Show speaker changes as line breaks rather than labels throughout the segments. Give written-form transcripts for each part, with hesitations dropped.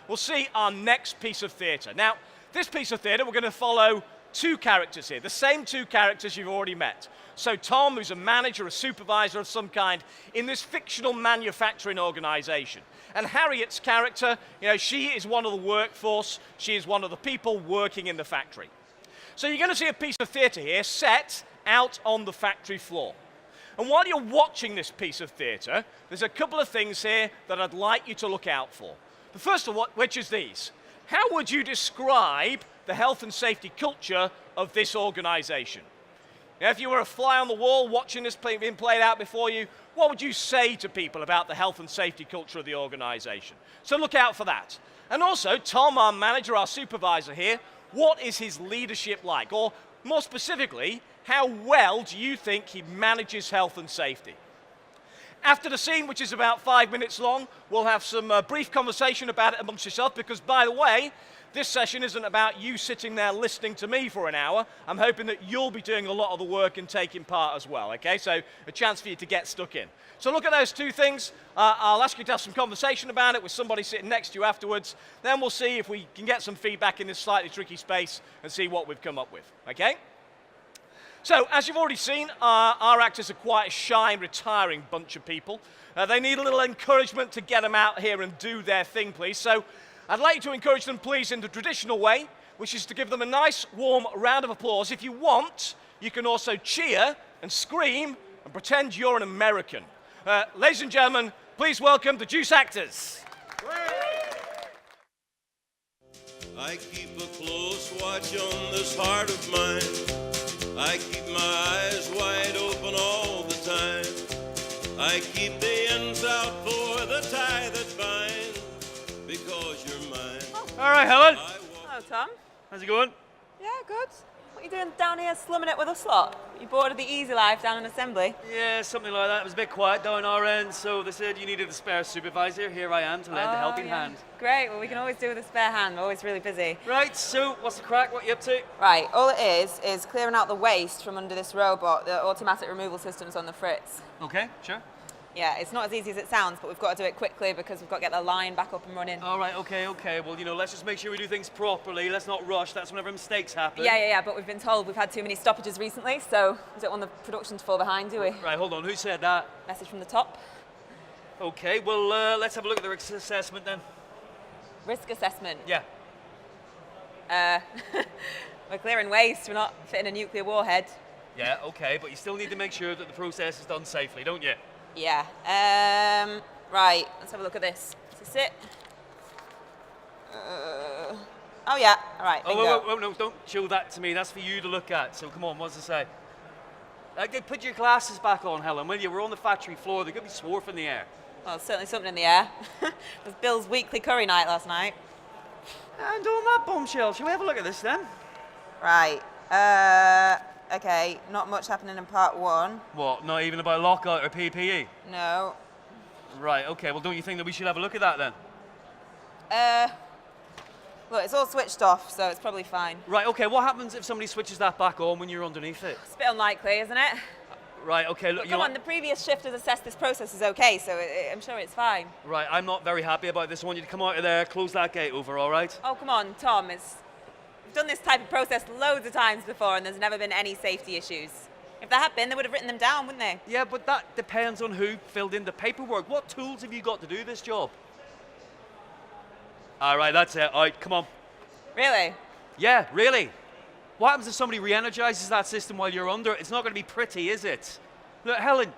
we'll see our next piece of theatre. Now, this piece of theatre, we're going to follow two characters here, the same two characters you've already met. So Tom, who's a manager, a supervisor of some kind in this fictional manufacturing organisation. And Harriet's character, she is one of the workforce, she is one of the people working in the factory. So you're going to see a piece of theatre here set out on the factory floor. And while you're watching this piece of theatre, there's a couple of things here that I'd like you to look out for. The first of which is these. How would you describe the health and safety culture of this organisation? If you were a fly on the wall watching this being played out before you, what would you say to people about the health and safety culture of the organisation? So look out for that. And also, Tom, our manager, our supervisor here, what is his leadership like? Or more specifically, how well do you think he manages health and safety? After the scene, which is about 5 minutes long, we'll have some brief conversation about it amongst yourself because, by the way, this session isn't about you sitting there listening to me for an hour. I'm hoping that you'll be doing a lot of the work and taking part as well, okay? So a chance for you to get stuck in. So look at those two things. I'll ask you to have some conversation about it with somebody sitting next to you afterwards. Then we'll see if we can get some feedback in this slightly tricky space and see what we've come up with, okay? So, as you've already seen, our actors are quite a shy and retiring bunch of people. They need a little encouragement to get them out here and do their thing, please. So, I'd like you to encourage them, please, in the traditional way, which is to give them a nice, warm round of applause. If you want, you can also cheer and scream and pretend you're an American. Ladies and gentlemen, please welcome the Juice actors.
I keep a close watch on this heart of mine. I keep my eyes wide open all the time. I keep the ends out for the tie that binds, because you're mine.
All right, Helen.
Hello, Tom.
How's it going?
Yeah, good. What are you doing down here slumming it with us lot? You bored of the easy life down in assembly?
Yeah, something like that. It was a bit quiet down our end, so they said you needed a spare supervisor. Here I am to lend a helping hand.
Great, well we can always do with a spare hand. We're always really busy.
Right, so what's the crack? What are you up to?
Right, all it is clearing out the waste from under this robot. The automatic removal system's on the fritz.
Okay, sure.
Yeah, it's not as easy as it sounds, but we've got to do it quickly because we've got to get the line back up and running.
All right, okay. Well, let's just make sure we do things properly. Let's not rush. That's whenever mistakes happen.
Yeah, but we've been told we've had too many stoppages recently, so we don't want the production to fall behind, do we?
Right, hold on. Who said that?
Message from the top.
Okay, well, let's have a look at the risk assessment then.
Risk assessment?
Yeah.
We're clearing waste, we're not fitting a nuclear warhead.
Yeah, okay, but you still need to make sure that the process is done safely, don't you?
Yeah. Right, let's have a look at this. Is this it? Oh, yeah. All right, bingo.
Oh, no, don't show that to me. That's for you to look at. So come on, what's it say? Put your glasses back on, Helen, will you? We're on the factory floor. There could be swarf in the air.
Well, there's certainly something in the air. It was Bill's weekly curry night last night.
And on that bombshell, shall we have a look at this then?
Right. Okay, not much happening in part one.
What, not even about lockout or PPE?
No.
Right, okay, well don't you think that we should have a look at that then?
Look, it's all switched off, so it's probably fine.
Right, okay, what happens if somebody switches that back on when you're underneath it?
It's a bit unlikely, isn't it?
Right, okay, look,
But come on, the previous shift has assessed this process is okay, so I'm sure it's fine.
Right, I'm not very happy about this. I want you to come out of there, close that gate over, all right?
Oh, come on, Tom, we've done this type of process loads of times before and there's never been any safety issues. If there had been, they would have written them down, wouldn't they?
Yeah, but that depends on who filled in the paperwork. What tools have you got to do this job? All right, that's it. All right, come on.
Really?
Yeah, really. What happens if somebody re-energizes that system while you're under it? It's not going to be pretty, is it? Look, Helen,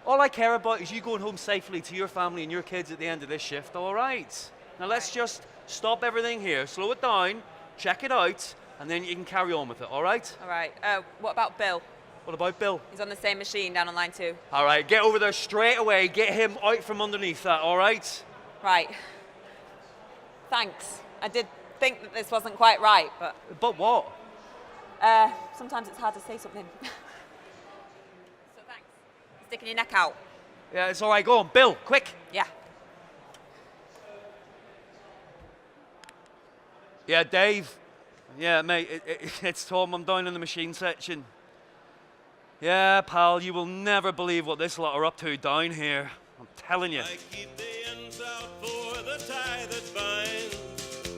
all I care about is you going home safely to your family and your kids at the end of this shift, all right? Now let's just stop everything here, slow it down, check it out, and then you can carry on with it, all right?
All right. What about Bill?
What about Bill?
He's on the same machine down on line 2.
All right, get over there straight away, get him out from underneath that, all right?
Right. Thanks. I did think that this wasn't quite right, but...
But what?
Sometimes it's hard to say something. So thanks. Sticking your neck out.
Yeah, it's all right, go on. Bill, quick.
Yeah.
Yeah, Dave. Yeah, mate, it's Tom. I'm down in the machine section. Yeah, pal, you will never believe what this lot are up to down here. I'm telling you.
I keep the ends out for the tie that binds,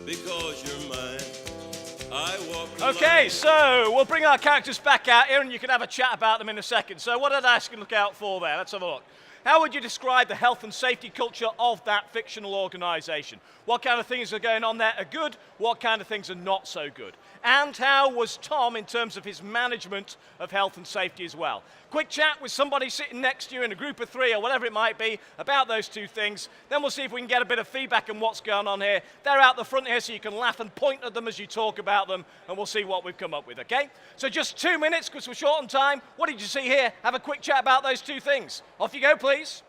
because you're mine. I walk the
Okay,
line.
so we'll bring our characters back out here and you can have a chat about them in a second. So what did I ask you to look out for there? Let's have a look. How would you describe the health and safety culture of that fictional organisation? What kind of things are going on there are good? What kind of things are not so good? And how was Tom in terms of his management of health and safety as well? Quick chat with somebody sitting next to you in a group of 3 or whatever it might be about those 2 things. Then we'll see if we can get a bit of feedback on what's going on here. They're out the front here so you can laugh and point at them as you talk about them, and we'll see what we've come up with, okay? So just 2 minutes because we're short on time. What did you see here? Have a quick chat about those 2 things. Off you go, please.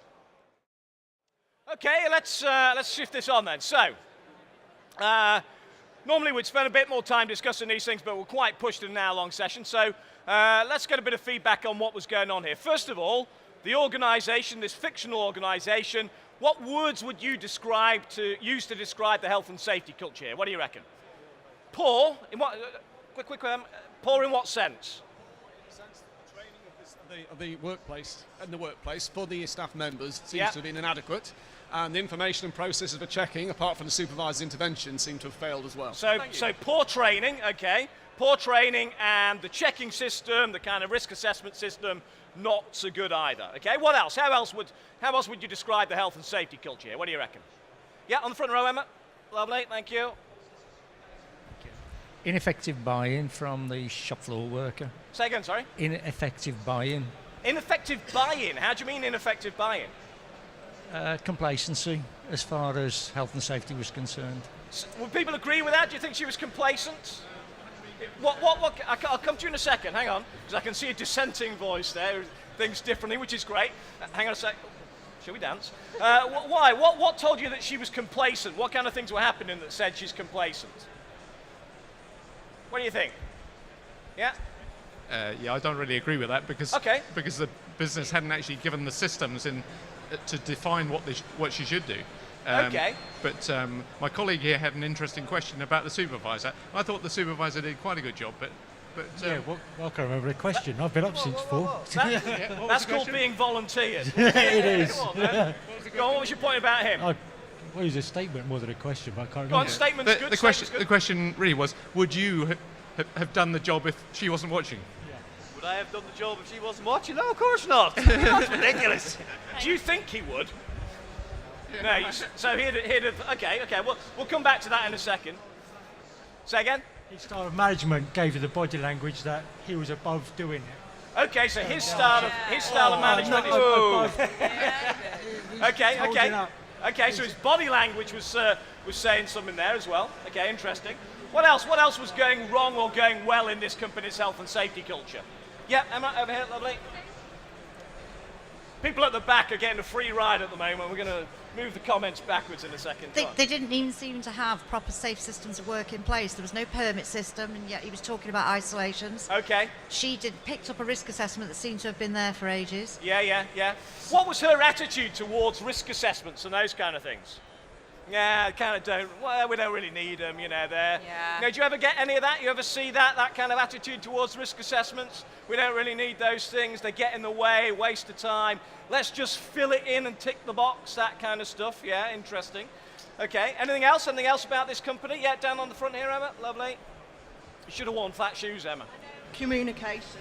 Okay, let's shift this on then. So, normally we'd spend a bit more time discussing these things, but we're quite pushed in an hour-long session. So let's get a bit of feedback on what was going on here. First of all, the organisation, this fictional organisation, what words would you use to describe the health and safety culture here? What do you reckon? Poor? In what? Poor in what sense?
Of the workplace and the workplace for the staff members seems
Yep.
to have been inadequate, and the information and processes for checking, apart from the supervisor's intervention, seem to have failed as well.
So poor training, okay. Poor training and the checking system, the kind of risk assessment system, not so good either. Okay, what else? How else would you describe the health and safety culture here? What do you reckon? Yeah, on the front row, Emma. Lovely, thank you.
Ineffective buy-in from the shop floor worker.
Say again, sorry.
Ineffective buy-in.
Ineffective buy-in. How do you mean ineffective buy-in?
Complacency as far as health and safety was concerned.
Would people agree with that? Do you think she was complacent? What? I'll come to you in a second. Hang on, because I can see a dissenting voice there. Things differently, which is great. Hang on a sec. Shall we dance? Why? What told you that she was complacent? What kind of things were happening that said she's complacent? What do you think? Yeah?
Yeah, I don't really agree with that because the business hadn't actually given the systems to define what she should do.
Okay.
But my colleague here had an interesting question about the supervisor. I thought the supervisor did quite a good job, but
I can't remember the question. I've been up since 4.
That's called being volunteered.
It is.
Come on, then. Go on, what was your point about him?
Well, it was a statement more than a question, but I can't
Go
remember.
on, statement's good.
the question really was, would you have done the job if she wasn't watching?
Would I have done the job if she wasn't watching? No, of course not. That's ridiculous.
Do you think he would? No. So okay. We'll come back to that in a second. Say again.
His style of management gave you the body language that he was above doing it.
Okay, so his style of management is.
above.
Okay, so his body language was saying something there as well. Okay, interesting. What else was going wrong or going well in this company's health and safety culture? Yeah, Emma, over here, lovely. People at the back are getting a free ride at the moment. We're going to move the comments backwards in a second.
They didn't even seem to have proper safe systems of work in place. There was no permit system, and yet he was talking about isolations.
Okay.
She picked up a risk assessment that seemed to have been there for ages.
Yeah. What was her attitude towards risk assessments and those kind of things? Yeah, kind of don't. Well, we don't really need them, there.
Yeah.
Do you ever get any of that? You ever see that kind of attitude towards risk assessments? We don't really need those things. They get in the way, waste of time. Let's just fill it in and tick the box, that kind of stuff. Yeah, interesting. Okay, anything else? Anything else about this company? Yeah, down on the front here, Emma. Lovely. You should have worn flat shoes, Emma.
Communication.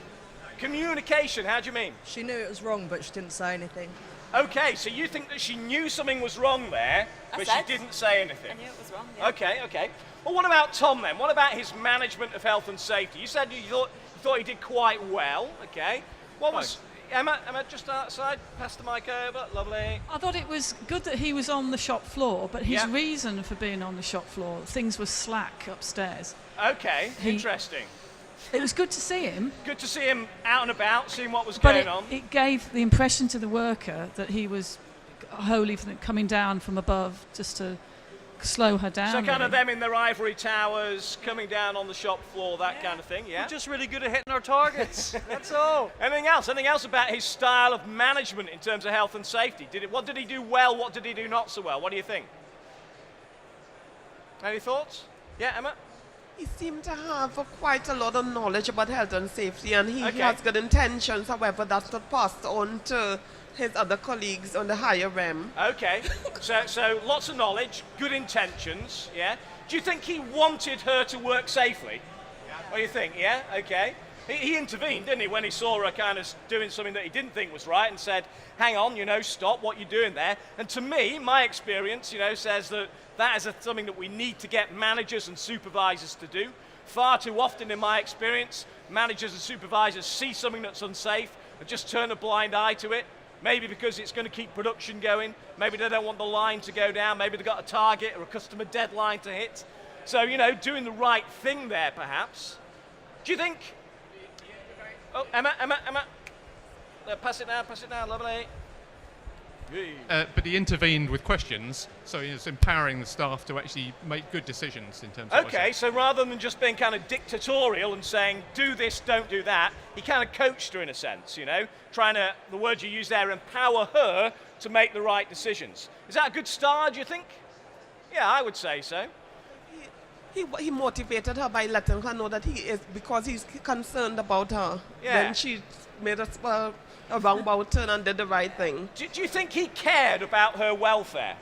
Communication, how do you mean?
She knew it was wrong, but she didn't say anything.
Okay, so you think that she knew something was wrong there, but she didn't say anything?
I knew it was wrong. Yeah.
Okay. Well, what about Tom then? What about his management of health and safety? You said you thought he did quite well. Okay. What was Emma? Just outside. Pass the mic over. Lovely.
I thought it was good that he was on the shop floor, but his reason for being on the shop floor, things were slack upstairs.
Okay. Interesting.
It was good to see him.
Good to see him out and about, seeing what was going on.
It gave the impression to the worker that he was wholly coming down from above just to slow her down.
So kind of them in their ivory towers, coming down on the shop floor, that kind of thing, yeah?
We're just really good at hitting our targets. That's all.
Anything else? Anything else about his style of management in terms of health and safety? What did he do well? What did he do not so well? What do you think? Any thoughts? Yeah, Emma?
He seemed to have quite a lot of knowledge about health and safety, and he
Okay.
has good intentions. However, that's not passed on to his other colleagues on the higher realm.
Okay, so lots of knowledge, good intentions, yeah? Do you think he wanted her to work safely? What do you think, yeah? Okay. He intervened, didn't he, when he saw her kind of doing something that he didn't think was right and said, hang on, stop what you're doing there. And to me, my experience, says that is something that we need to get managers and supervisors to do. Far too often in my experience, managers and supervisors see something that's unsafe and just turn a blind eye to it. Maybe because it's going to keep production going. Maybe they don't want the line to go down. Maybe they've got a target or a customer deadline to hit. So, doing the right thing there, perhaps. Do you think... Oh, Emma. Pass it now, lovely.
But he intervened with questions, so he was empowering the staff to actually make good decisions in terms of...
Okay, so rather than just being kind of dictatorial and saying, do this, don't do that, he kind of coached her in a sense, trying to, the word you use there, empower her to make the right decisions. Is that a good start, do you think? Yeah, I would say so.
He motivated her by letting her know that because he's concerned about her.
Yeah.
Then she made a roundabout turn and did the right thing.
Do you think he cared about her welfare?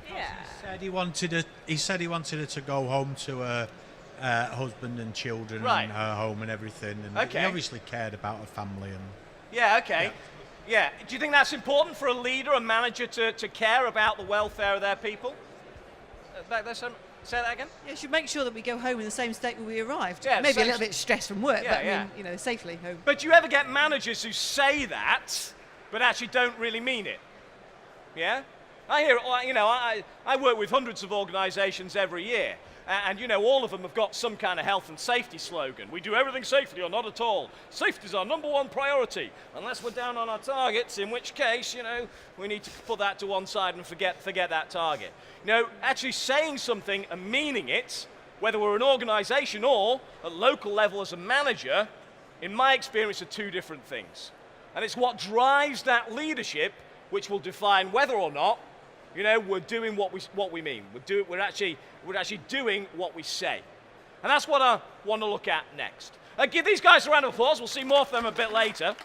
He said he wanted her to go home to her husband and children
Right.
and her home and everything. And
Okay.
he obviously cared about her family. And
Yeah, okay. Yeah. Do you think that's important for a leader, a manager, to care about the welfare of their people? Back there, say that again?
Yeah, should make sure that we go home in the same state when we arrived.
Yeah,
Maybe a
same
little bit stressed from work,
Yeah,
but
yeah.
I mean, safely home.
But do you ever get managers who say that, but actually don't really mean it? Yeah? I hear, I work with hundreds of organisations every year, and all of them have got some kind of health and safety slogan. We do everything safely or not at all. Safety is our number one priority, unless we're down on our targets, in which case, we need to put that to one side and forget that target. Actually saying something and meaning it, whether we're an organisation or at local level as a manager, in my experience are two different things. And it's what drives that leadership which will define whether or not we're doing what we mean. We're actually doing what we say. And that's what I want to look at next. Give these guys a round of applause. We'll see more of them a bit later.